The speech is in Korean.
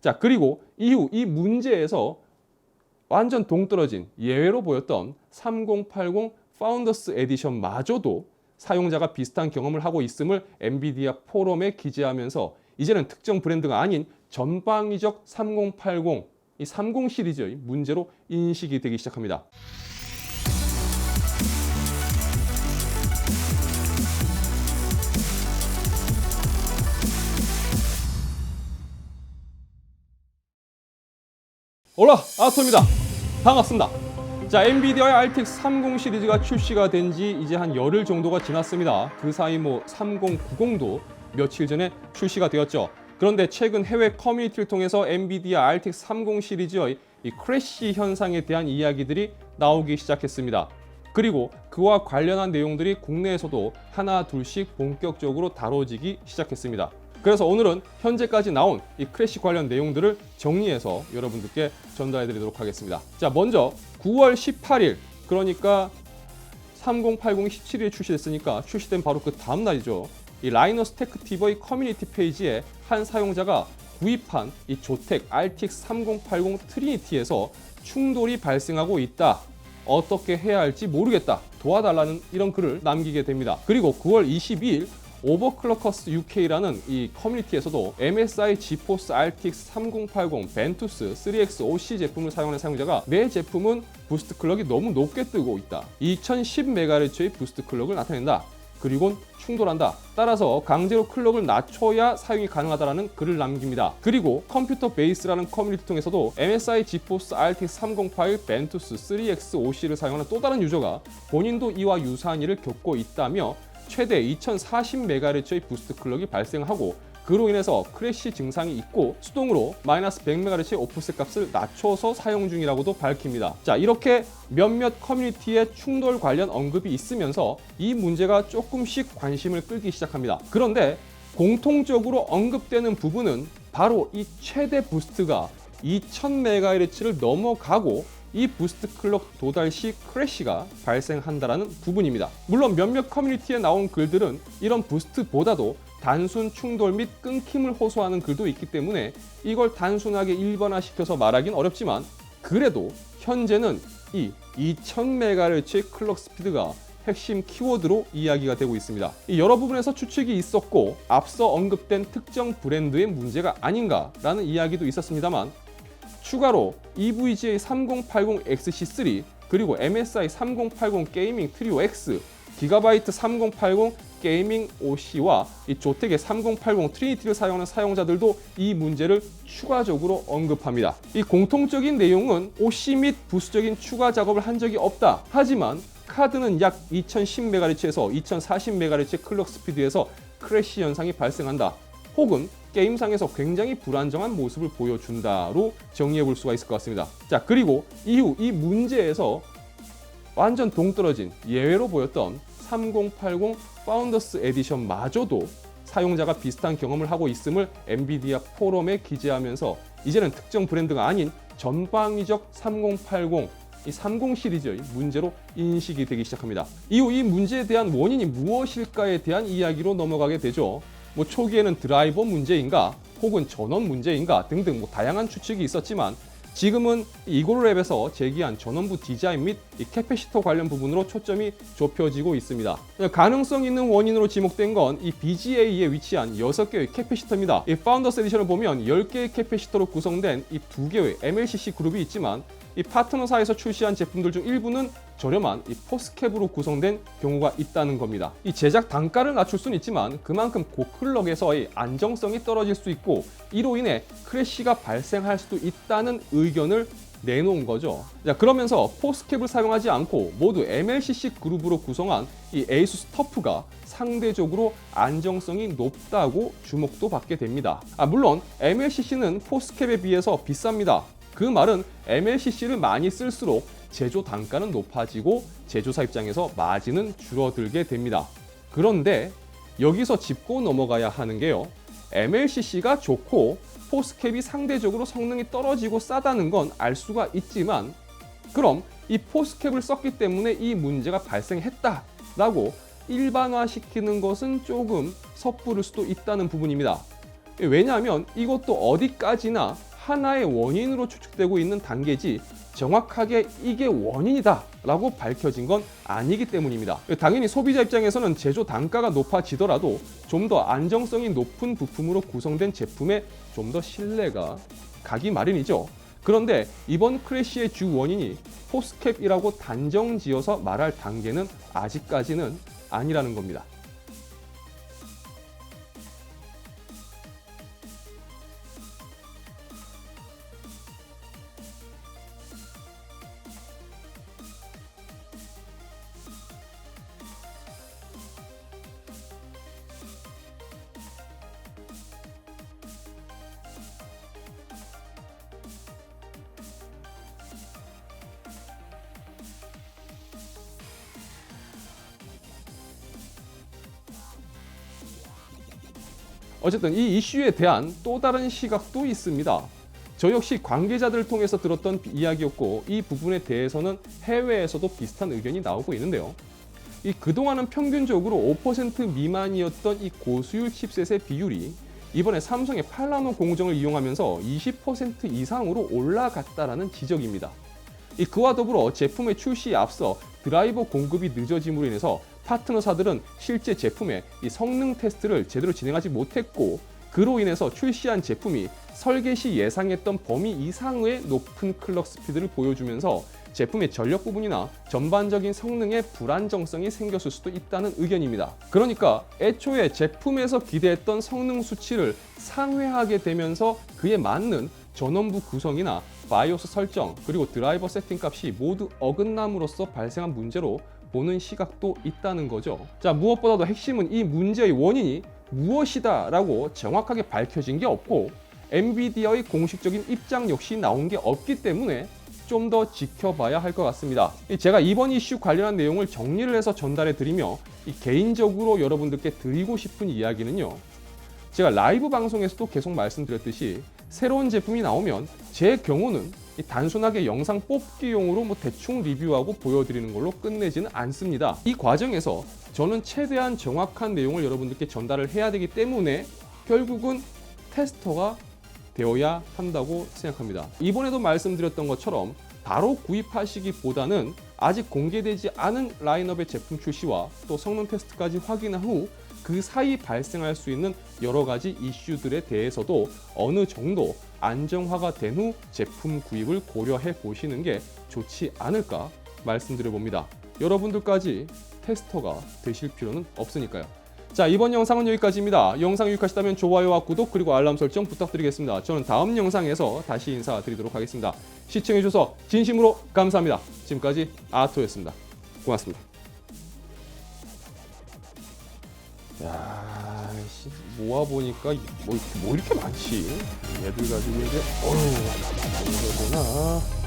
자, 그리고 이후 이 문제에서 완전 동떨어진 예외로 보였던 3080 파운더스 에디션마저도 사용자가 비슷한 경험을 하고 있음을 엔비디아 포럼에 기재하면서 이제는 특정 브랜드가 아닌 전방위적 3080, 이 30 시리즈의 문제로 인식이 되기 시작합니다. 올라 아토입니다. 반갑습니다. 자, 엔비디아의 RTX 30 시리즈가 출시가 된 지 이제 한 열흘 정도가 지났습니다. 그 사이 3090도 며칠 전에 출시가 되었죠. 그런데 최근 해외 커뮤니티를 통해서 엔비디아 RTX 30 시리즈의 이 크래시 현상에 대한 이야기들이 나오기 시작했습니다. 그리고 그와 관련한 내용들이 국내에서도 하나 둘씩 본격적으로 다뤄지기 시작했습니다. 그래서 오늘은 현재까지 나온 이 크래시 관련 내용들을 정리해서 여러분들께 전달해 드리도록 하겠습니다. 자, 먼저 9월 18일, 그러니까 3080이 17일에 출시됐으니까 출시된 바로 그 다음 날이죠. 이 라이너스 테크티브의 커뮤니티 페이지에 한 사용자가 구입한 이 조텍 RTX 3080 트리니티에서 충돌이 발생하고 있다. 어떻게 해야 할지 모르겠다. 도와달라는 이런 글을 남기게 됩니다. 그리고 9월 22일 오버클럭커스 UK라는 이 커뮤니티에서도 MSI 지포스 RTX 3080 벤투스 3X OC 제품을 사용하는 사용자가 내 제품은 부스트 클럭이 너무 높게 뜨고 있다. 2010MHz의 부스트 클럭을 나타낸다. 그리고 충돌한다. 따라서 강제로 클럭을 낮춰야 사용이 가능하다라는 글을 남깁니다. 그리고 컴퓨터 베이스라는 커뮤니티 통해서도 MSI 지포스 RTX 3080 벤투스 3X OC를 사용하는 또 다른 유저가 본인도 이와 유사한 일을 겪고 있다며 최대 2040MHz의 부스트 클럭이 발생하고 그로 인해서 크래시 증상이 있고 수동으로 마이너스 100MHz의 오프셋 값을 낮춰서 사용 중이라고도 밝힙니다. 자, 이렇게 몇몇 커뮤니티의 충돌 관련 언급이 있으면서 이 문제가 조금씩 관심을 끌기 시작합니다. 그런데 공통적으로 언급되는 부분은 바로 이 최대 부스트가 2000MHz를 넘어가고 이 부스트 클럭 도달 시 크래시가 발생한다는 부분입니다. 물론 몇몇 커뮤니티에 나온 글들은 이런 부스트보다도 단순 충돌 및 끊김을 호소하는 글도 있기 때문에 이걸 단순하게 일반화시켜서 말하긴 어렵지만 그래도 현재는 이 2000MHz의 클럭 스피드가 핵심 키워드로 이야기가 되고 있습니다. 이 여러 부분에서 추측이 있었고 앞서 언급된 특정 브랜드의 문제가 아닌가라는 이야기도 있었습니다만 추가로 EVGA 3080 XC3 그리고 MSI 3080 게이밍 트리오 X, 기가바이트 3080 게이밍 OC와 이 조텍의 3080 트리니티를 사용하는 사용자들도 이 문제를 추가적으로 언급합니다. 이 공통적인 내용은 OC 및 부수적인 추가 작업을 한 적이 없다. 하지만 카드는 약 2010MHz에서 2040MHz의 클럭 스피드에서 크래시 현상이 발생한다. 혹은 게임상에서 굉장히 불안정한 모습을 보여준다로 정리해 볼 수가 있을 것 같습니다. 자, 그리고 이후 이 문제에서 완전 동떨어진 예외로 보였던 3080 파운더스 에디션마저도 사용자가 비슷한 경험을 하고 있음을 엔비디아 포럼에 기재하면서 이제는 특정 브랜드가 아닌 전방위적 3080 이 30 시리즈의 문제로 인식이 되기 시작합니다. 이후 이 문제에 대한 원인이 무엇일까에 대한 이야기로 넘어가게 되죠. 초기에는 드라이버 문제인가 혹은 전원 문제인가 등등 다양한 추측이 있었지만 지금은 이고르랩에서 제기한 전원부 디자인 및 이 캐패시터 관련 부분으로 초점이 좁혀지고 있습니다. 가능성 있는 원인으로 지목된 건 이 BGA에 위치한 6개의 캐패시터입니다. 이 파운더스 에디션을 보면 10개의 캐패시터로 구성된 이 2개의 MLCC 그룹이 있지만 이 파트너사에서 출시한 제품들 중 일부는 저렴한 이 포스캡으로 구성된 경우가 있다는 겁니다. 이 제작 단가를 낮출 수는 있지만 그만큼 고클럭에서의 안정성이 떨어질 수 있고 이로 인해 크래시가 발생할 수도 있다는 의견을 내놓은 거죠. 자, 그러면서 포스캡을 사용하지 않고 모두 MLCC 그룹으로 구성한 이 에이수스 터프가 상대적으로 안정성이 높다고 주목도 받게 됩니다. 물론 MLCC는 포스캡에 비해서 비쌉니다. 그 말은 MLCC를 많이 쓸수록 제조 단가는 높아지고 제조사 입장에서 마진은 줄어들게 됩니다. 그런데 여기서 짚고 넘어가야 하는 게요. MLCC가 좋고 포스캡이 상대적으로 성능이 떨어지고 싸다는 건 알 수가 있지만 그럼 이 포스캡을 썼기 때문에 이 문제가 발생했다라고 일반화시키는 것은 조금 섣부를 수도 있다는 부분입니다. 왜냐하면 이것도 어디까지나 하나의 원인으로 추측되고 있는 단계지 정확하게 이게 원인이다 라고 밝혀진 건 아니기 때문입니다. 당연히 소비자 입장에서는 제조 단가가 높아지더라도 좀 더 안정성이 높은 부품으로 구성된 제품에 좀 더 신뢰가 가기 마련이죠. 그런데 이번 크래시의 주 원인이 포스캡이라고 단정 지어서 말할 단계는 아직까지는 아니라는 겁니다. 어쨌든 이 이슈에 대한 또 다른 시각도 있습니다. 저 역시 관계자들을 통해서 들었던 이야기였고 이 부분에 대해서는 해외에서도 비슷한 의견이 나오고 있는데요. 이 그동안은 평균적으로 5% 미만이었던 이 고수율 칩셋의 비율이 이번에 삼성의 8나노 공정을 이용하면서 20% 이상으로 올라갔다라는 지적입니다. 그와 더불어 제품의 출시에 앞서 드라이버 공급이 늦어짐으로 인해서 파트너사들은 실제 제품의 이 성능 테스트를 제대로 진행하지 못했고 그로 인해서 출시한 제품이 설계 시 예상했던 범위 이상의 높은 클럭 스피드를 보여주면서 제품의 전력 부분이나 전반적인 성능에 불안정성이 생겼을 수도 있다는 의견입니다. 그러니까 애초에 제품에서 기대했던 성능 수치를 상회하게 되면서 그에 맞는 전원부 구성이나 바이오스 설정 그리고 드라이버 세팅 값이 모두 어긋남으로써 발생한 문제로 보는 시각도 있다는 거죠. 자, 무엇보다도 핵심은 이 문제의 원인이 무엇이다 라고 정확하게 밝혀진 게 없고 엔비디아의 공식적인 입장 역시 나온 게 없기 때문에 좀 더 지켜봐야 할 것 같습니다. 제가 이번 이슈 관련한 내용을 정리를 해서 전달해 드리며 개인적으로 여러분들께 드리고 싶은 이야기는요. 제가 라이브 방송에서도 계속 말씀드렸듯이 새로운 제품이 나오면 제 경우는 단순하게 영상 뽑기용으로 대충 리뷰하고 보여드리는 걸로 끝내지는 않습니다. 이 과정에서 저는 최대한 정확한 내용을 여러분들께 전달을 해야 되기 때문에 결국은 테스터가 되어야 한다고 생각합니다. 이번에도 말씀드렸던 것처럼 바로 구입하시기보다는 아직 공개되지 않은 라인업의 제품 출시와 또 성능 테스트까지 확인한 후 그 사이 발생할 수 있는 여러 가지 이슈들에 대해서도 어느 정도 안정화가 된 후 제품 구입을 고려해 보시는 게 좋지 않을까 말씀드려 봅니다. 여러분들까지 테스터가 되실 필요는 없으니까요. 자, 이번 영상은 여기까지입니다. 영상 유익하시다면 좋아요와 구독 그리고 알람 설정 부탁드리겠습니다. 저는 다음 영상에서 다시 인사드리도록 하겠습니다. 시청해주셔서 진심으로 감사합니다. 지금까지 아토였습니다. 고맙습니다. 야, 모아보니까 뭐 이렇게 많지? 얘들 가지고 이제 어휴, 이거 되나?